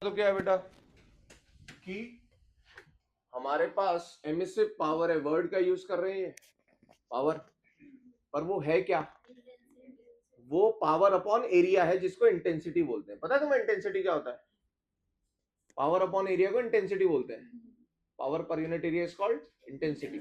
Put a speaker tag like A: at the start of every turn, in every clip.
A: तो क्या है बेटा कि हमारे पास एमिसिव पावर है, वर्ड का यूज कर रहे हैं पावर, पर वो है क्या? वो पावर अपॉन एरिया है जिसको इंटेंसिटी बोलते हैं। पता है तुम्हें इंटेंसिटी क्या होता है? पावर अपॉन एरिया को इंटेंसिटी बोलते हैं। Power per unit area is called intensity.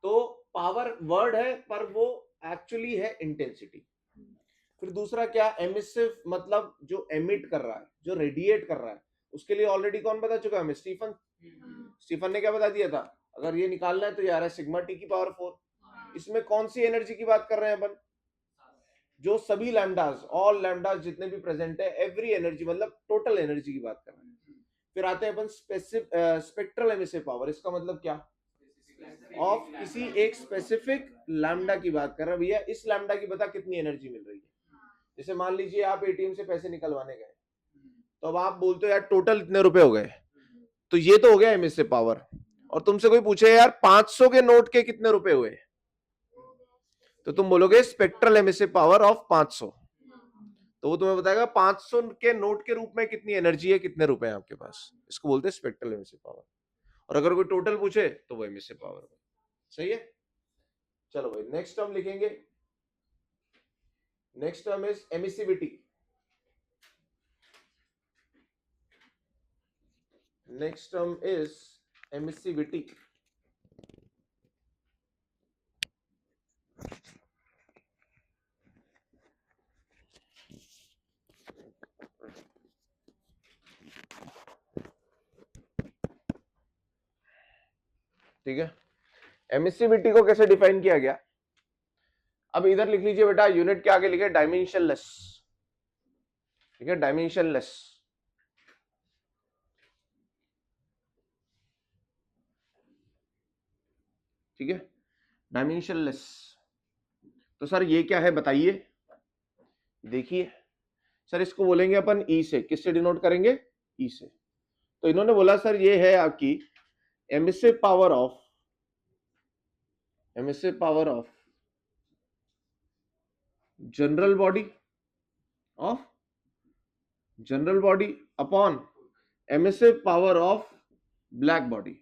A: तो पावर वर्ड है पर वो एक्चुअली है इंटेंसिटी। फिर दूसरा क्या? एमिसिव मतलब जो एमिट कर रहा है, जो रेडिएट कर रहा है। उसके लिए ऑलरेडी कौन बता चुका है हमें? स्टीफन। स्टीफन ने क्या बता दिया था? अगर ये निकालना है तो यार है सिग्मा टी की पावर 4। इसमें कौन सी एनर्जी की बात कर रहे हैं अपन? जो सभी लैम्डास, ऑल लैम्डास जितने भी प्रेजेंट है, एवरी एनर्जी मतलब टोटल एनर्जी की बात कर रहे हैं। फिर आते हैं अपन स्पेक्ट्रल एमिसिव पावर। इसका मतलब क्या? ऑफ किसी एक स्पेसिफिक लैम्डा की बात कर रहे हैं। भैया इस लैम्डा की बता कितनी एनर्जी मिल रही है। जैसे मान लीजिए आप एटीएम से पैसे निकलवाने गए, तो अब आप बोलते हो यार टोटल इतने रुपए हो गए, तो ये तो हो गया एमिसिव पावर। और तुमसे कोई पूछे यार 500 के नोट के कितने रुपए हुए, तो तुम बोलोगे स्पेक्ट्रल एमिसिव पावर ऑफ 500। तो वो तुम्हें बताएगा 500 के नोट के रूप में कितनी एनर्जी है, कितने रुपए हैं आपके पास। इसको बोलते हैं स्पेक्ट्रल एमिसिव पावर। और अगर कोई टोटल पूछे तो वो एमिसिव पावर। सही है। चलो भाई नेक्स्ट टर्म लिखेंगे। Next term is emissivity. Next term is emissivity. ठीक है। एमिसिविटी को कैसे डिफाइन किया गया? अब इधर लिख लीजिए बेटा, यूनिट के आगे लिखे डायमेंशनलेस। ठीक है, डायमेंशनलेस। ठीक है, डायमेंशनलेस। तो सर ये क्या है बताइए। देखिए सर, इसको बोलेंगे अपन ई से। किससे डिनोट करेंगे? ई से। तो इन्होंने बोला सर ये है आपकी emissive power of, emissive power of general body, of general body upon emissive power of black body.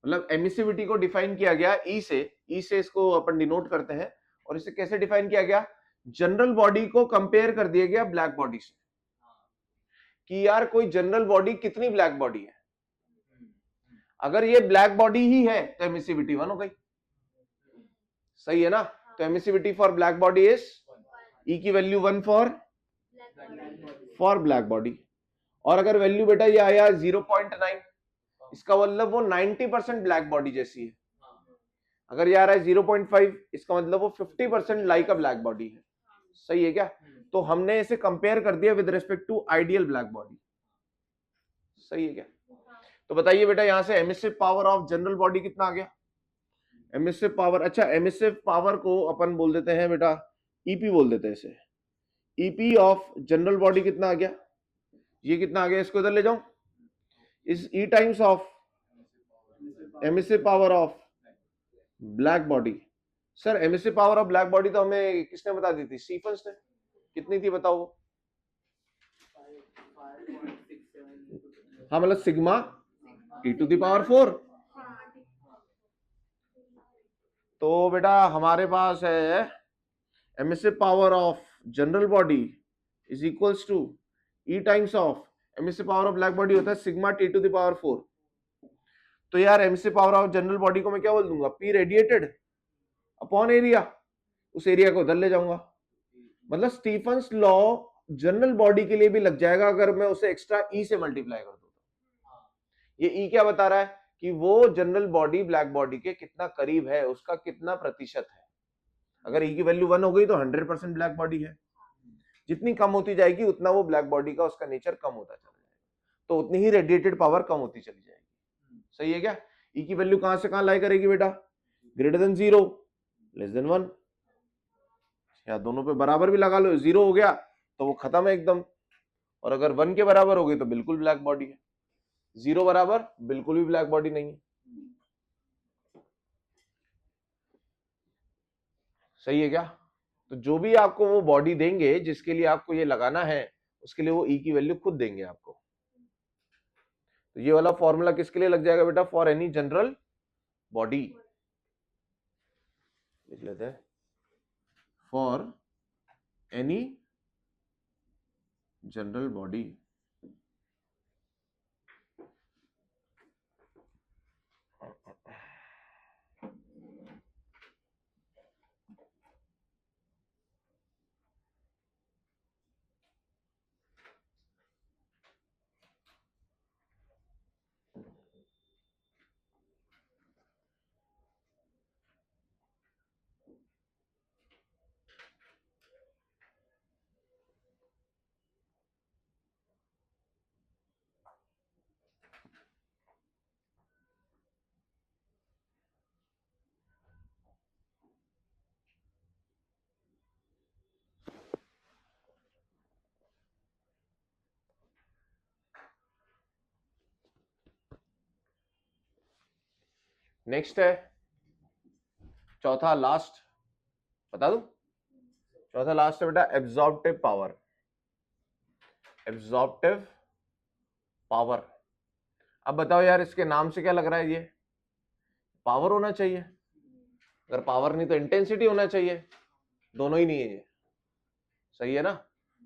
A: मतलब एमिसिविटी को डिफाइन किया गया ई से। ई से इसको अपन डिनोट करते हैं। और इसे कैसे डिफाइन किया गया? जनरल बॉडी को कंपेयर कर दिया गया ब्लैक बॉडी से, कि यार कोई जनरल बॉडी कितनी ब्लैक बॉडी है। अगर ये ब्लैक बॉडी ही है तो एमिसिविटी 1 हो गई। सही है ना? तो emissivity for black body is E की वैल्यू 1 फॉर ब्लैक बॉडी। और अगर वैल्यू बेटा ये आया 0.9, इसका मतलब वो 90% ब्लैक बॉडी जैसी है। अगर ये आ रहा है 0.5, इसका मतलब वो 50% लाइक अ ब्लैक बॉडी है। सही है क्या? तो हमने इसे कंपेयर कर दिया with respect to ideal black body. सही है क्या? तो बताइए बेटा यहां से emissive power of general body कितना आ गया? एमिसिव पावर, अच्छा एमिसिव पावर को अपन बोल देते हैं बेटा ईपी बोल देते हैं इसे। ईपी ऑफ जनरल बॉडी कितना आ गया? ये कितना आ गया? इसको इधर ले जाऊं। इस E times of emissive power of black body. Sir emissive power of black body तो हमें किसने बता दी थी? स्टीफन्स ने। कितनी थी बताओ? हाँ मतलब sigma T to the power 4। तो बेटा हमारे पास है emissive power of general body is equals to E times of emissive power of black body होता है sigma T to the power 4। तो यार emissive power of general body को मैं क्या बोल दूंगा? P radiated upon area. उस एरिया को उधर ले जाऊंगा। मतलब स्टीफन्स लॉ जनरल बॉडी के लिए भी लग जाएगा अगर मैं उसे एक्स्ट्रा ई से मल्टीप्लाई कर दूं। ये ई क्या बता रहा है? कि वो जनरल बॉडी ब्लैक बॉडी के कितना करीब है, उसका कितना प्रतिशत है। अगर ई की वैल्यू 1 हो गई तो 100% ब्लैक बॉडी है। जितनी कम होती जाएगी उतना वो ब्लैक बॉडी का उसका नेचर कम होता चला जाएगा, तो उतनी ही रेडिएटेड पावर कम होती चली जाएगी। सही है क्या? ई की वैल्यू कहां से कहां लाई करेगी बेटा? ग्रेटर देन 0, लेस देन 1, या दोनों पे बराबर भी लगा लो। 0 हो गया तो वो खत्म है एकदम, और अगर 1 के बराबर हो गई तो बिल्कुल ब्लैक बॉडी है। 0 बराबर बिल्कुल भी ब्लैक बॉडी नहीं है। सही है क्या? तो जो भी आपको वो बॉडी देंगे जिसके लिए आपको ये लगाना है, उसके लिए वो ई की वैल्यू खुद देंगे आपको। तो ये वाला फॉर्मूला किसके लिए लग जाएगा बेटा? For any general body. लिख लेते हैं, for any general body. Next है चौथा लास्ट, बता दू, चौथा लास्ट है बेटा एब्जॉर्प्टिव पावर। Absorptive power. अब बताओ यार, इसके नाम से क्या लग रहा है? ये पावर होना चाहिए, अगर पावर नहीं तो इंटेंसिटी होना चाहिए, दोनों ही नहीं है ये, सही है ना?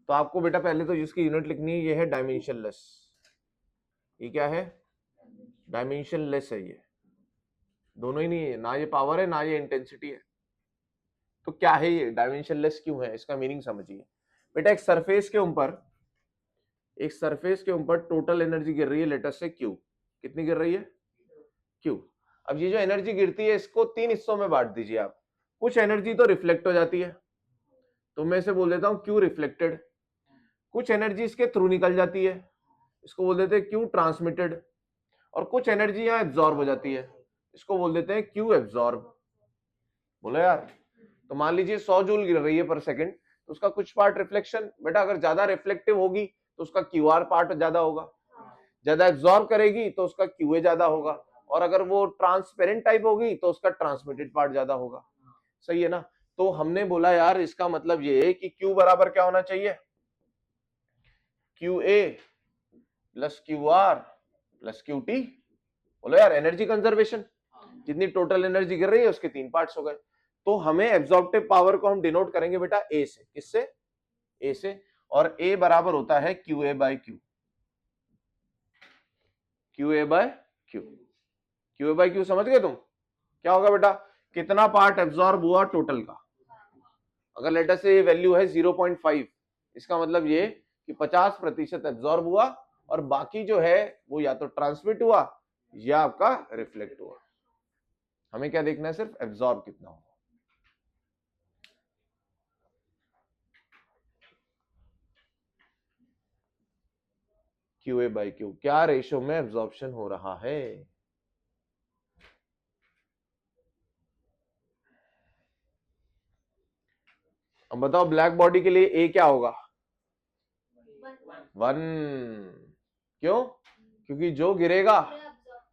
A: तो आपको बेटा पहले तो जिसकी यूनिट लिखनी है ये है डायमेंशनलेस। ये क्या है? डायमेंशनलेस है ये, दोनों ही नहीं है, ना ये पावर है ना ये इंटेंसिटी है। तो क्या है ये? डायमेंशनलेस क्यों है? इसका मीनिंग समझिए बेटा। एक सरफेस के ऊपर टोटल एनर्जी गिर रही है, लेटर से क्यू। कितनी गिर रही है? क्यू। अब ये जो एनर्जी गिरती है इसको तीन हिस्सों में बांट दीजिए आप। कुछ एनर्जी तो रिफ्लेक्ट हो जाती है, तो मैं इसे बोल देता हूं क्यू रिफ्लेक्टेड। कुछ एनर्जी इसके थ्रू निकल जाती है, इसको बोल देते हैं क्यू ट्रांसमिटेड। और कुछ एनर्जी यहाँ एब्जॉर्ब हो जाती है, इसको बोल देते हैं क्यू एब्जॉर्ब। बोलो यार। तो मान लीजिए 100 जूल गिर रही है पर सेकंड, तो उसका कुछ पार्ट रिफ्लेक्शन, बेटा अगर ज्यादा रिफ्लेक्टिव होगी तो उसका क्यू आर पार्ट ज्यादा होगा, ज्यादा एब्जॉर्ब करेगी तो उसका क्यू ए ज्यादा होगा, और अगर वो ट्रांसपेरेंट टाइप होगी तो उसका ट्रांसमिटेड पार्ट ज्यादा होगा। सही है ना? तो हमने बोला यार इसका मतलब ये है कि क्यू बराबर क्या होना चाहिए? Q A plus Q R plus Q T. बोलो यार, एनर्जी कंजर्वेशन, जितनी टोटल एनर्जी गिर रही है उसके तीन पार्ट्स हो गए। तो हमें एब्जॉर्प्टिव पावर को हम डिनोट करेंगे बेटा ए से। किससे? ए से। और ए बराबर होता है Q A by Q. Q A by Q. Q A by Q समझ गए तुम? क्या होगा बेटा? कितना पार्ट एब्जॉर्ब हुआ टोटल का। अगर लेटर से ये वैल्यू है 0.5, इसका मतलब ये कि 50% एब्जॉर्ब हुआ और बाकी जो है वो या तो ट्रांसमिट हुआ या आपका रिफ्लेक्ट हुआ। हमें क्या देखना है? सिर्फ एब्जॉर्ब कितना हुआ। क्यू ए बाई क्यू, क्या रेशो में एब्जॉर्प्शन हो रहा है। अब बताओ ब्लैक बॉडी के लिए ए क्या होगा? 1। क्यों? क्योंकि जो गिरेगा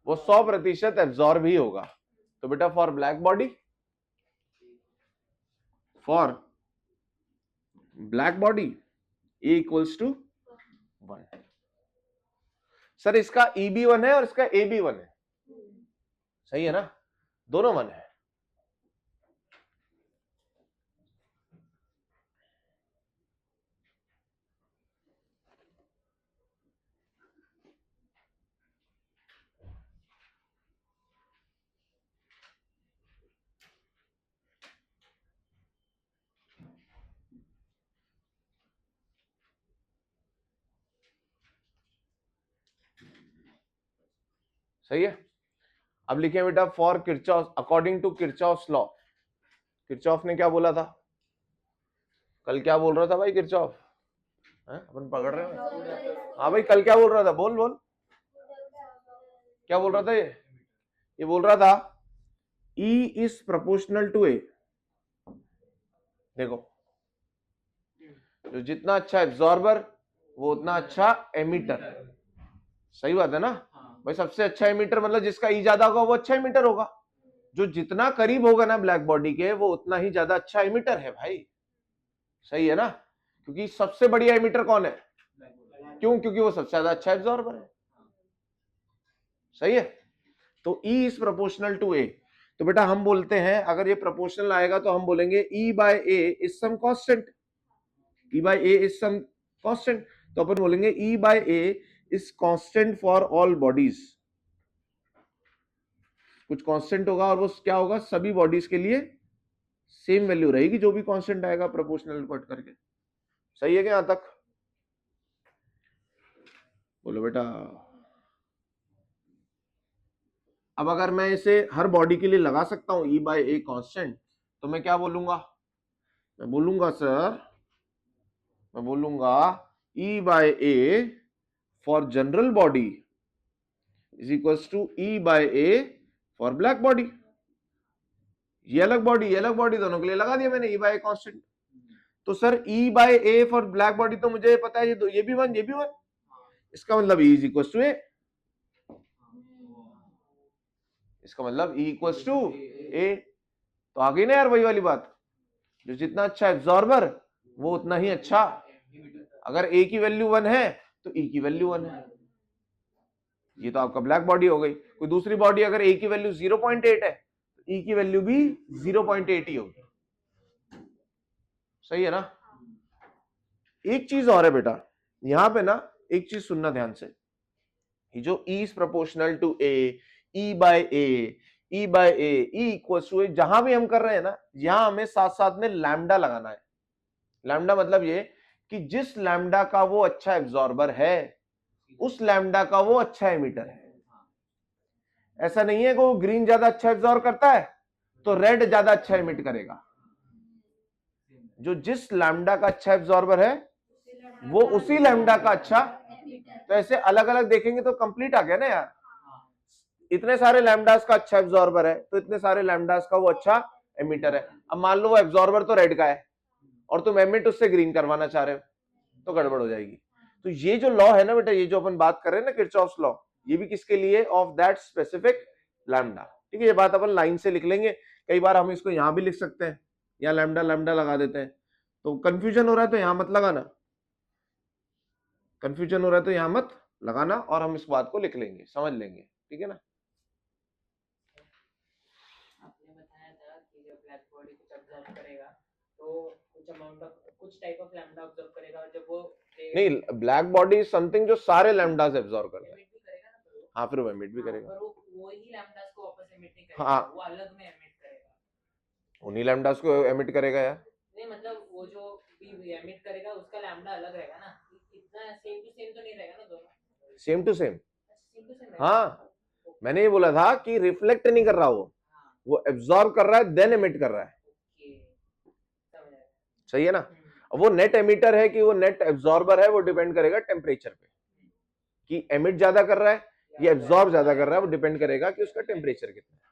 A: वो 100% एब्जॉर्ब ही होगा। तो बेटा for black body, A equals to 1। Sir इसका ई भी 1 है और इसका ए भी 1 है, सही है ना? दोनों 1 है। सही है। अब लिखे बेटा for Kirchhoff, according to Kirchhoff's law. Kirchhoff ने क्या बोला था कल? क्या बोल रहा था भाई किरचॉफ? अपन पकड़ रहे हैं। हाँ भाई, कल क्या बोल रहा था? बोल बोल, क्या बोल रहा था? ये बोल रहा था E इज प्रोपोर्शनल टू ए। देखो, जो जितना अच्छा एब्जॉर्बर वो उतना अच्छा एमिटर। सही बात है ना भाई? सबसे अच्छा एमिटर मतलब जिसका ई ज्यादा होगा वो अच्छा एमिटर होगा। जो जितना करीब होगा ना ब्लैक बॉडी के वो उतना ही ज्यादा अच्छा एमिटर है भाई। सही है ना? क्योंकि सबसे बढ़िया एमिटर कौन है? क्यों? क्योंकि वो सबसे ज्यादा अच्छा एब्जॉर्बर है। सही है। तो E is proportional to A। तो बेटा हम बोलते हैं अगर ये प्रोपोर्शनल आएगा तो हम बोलेंगे E by A is some constant, E by A is some constant. तो अपन बोलेंगे E by A is constant for all bodies. कुछ कांस्टेंट होगा और वो क्या होगा, सभी बॉडीज के लिए सेम वैल्यू रहेगी, जो भी कांस्टेंट आएगा प्रोपोर्शनल कट करके। सही है क्या यहां तक? बोलो बेटा। अब अगर मैं इसे हर बॉडी के लिए लगा सकता हूं E बाय A कांस्टेंट, तो मैं क्या बोलूंगा? मैं बोलूंगा सर, मैं बोलूंगा E by A for general body is equals to E by A for black body. ये अलग बॉडी, ये अलग बॉडी, दोनों के लिए लगा दिया मैंने E बाय कांस्टेंट। तो sir E by A for black body तो मुझे पता है, ये भी वन, ये भी वन, इसका मतलब E is equals to A। इसका मतलब E इक्वल्स टू A। तो आ गई ना यार वही वाली बात, जो जितना अच्छा एब्जॉर्बर वो उतना ही अच्छा। अगर A की वैल्यू 1 है तो E की वैल्यू 1 है। ये तो आपका ब्लैक बॉडी हो गई। कोई दूसरी बॉडी अगर A की वैल्यू 0.8 है तो E की वैल्यू भी 0.8 ही होगी। सही है ना? एक चीज और है बेटा, यहां पे ना एक चीज सुनना ध्यान से, जो E is proportional to A, E by A, E by A, E equals to A, जहां भी हम कर रहे हैं ना, यहां हमें साथ साथ में लैम्डा लगाना है। लैम्डा मतलब ये कि जिस लैम्डा का वो अच्छा एब्जॉर्बर है उस लैम्डा का वो अच्छा एमिटर है। ऐसा नहीं है कि वो ग्रीन ज्यादा अच्छा एब्जॉर्ब करता है तो रेड ज्यादा अच्छा एमिट करेगा। जो जिस लैम्डा का अच्छा एब्जॉर्बर है वो उसी लैम्डा का अच्छा। तो ऐसे अलग अलग देखेंगे तो कंप्लीट आ गया ना यार। इतने सारे लैम्डास का अच्छा एब्जॉर्बर है तो इतने सारे लैम्डास का वो अच्छा एमिटर है। अब मान लो वो एब्जॉर्बर तो रेड का है और तुम एमिट उससे ग्रीन करवाना चाह रहे हो तो गड़बड़ हो जाएगी। तो ये जो लॉ है ना बेटा, ये जो अपन बात कर रहे हैं ना किरचॉफ्स लॉ, ये भी किसके लिए? Of that specific lambda. ठीक है, ये बात अपन लाइन से लिख लेंगे। कई बार हम इसको यहां भी लिख सकते हैं, या लैम्डा लैम्डा लगा देते हैं। तो कंफ्यूजन हो रहा है तो यहां मत लगाना, कंफ्यूजन हो रहा है तो यहां मत लगाना, और हम इस बात को लिख लेंगे, समझ लेंगे। ठीक है ना?
B: आपने बताया था कि जब ब्लैक बॉडी कुछ ऑब्जर्व करेगा तो कुछ अमाउंट ऑफ कुछ टाइप ऑफ लैम्डा ऑब्जर्व करेगा, और जब वो
A: नहीं, ब्लैक बॉडी इज समथिंग जो सारे लैम्डास एब्जॉर्ब करता है।
B: एमिट भी करेगा ना, तो
A: हाँ, फिर वो एमिट भी करेगा।
B: पर वो ही लैम्डास को वापस एमिट नहीं करेगा,
A: हाँ,
B: वो अलग में एमिट करेगा।
A: उन्हीं लैम्डास को एमिट करेगा यार।
B: नहीं मतलब वो जो भी एमिट करेगा उसका लैम्डा अलग रहेगा ना, इतना सेम टू सेम तो नहीं रहेगा ना दोनों?
A: Same to same.
B: Same to same.
A: हाँ, मैंने ये बोला था कि रिफ्लेक्ट नहीं कर रहा, वो एब्जॉर्ब कर रहा है देन एमिट कर रहा है। सही है ना? वो नेट एमिटर है कि वो नेट एब्जॉर्बर है, वो डिपेंड करेगा टेम्परेचर पे, कि एमिट ज्यादा कर रहा है या एब्जॉर्ब ज्यादा कर रहा है, वो डिपेंड करेगा कि उसका टेम्परेचर कितना है।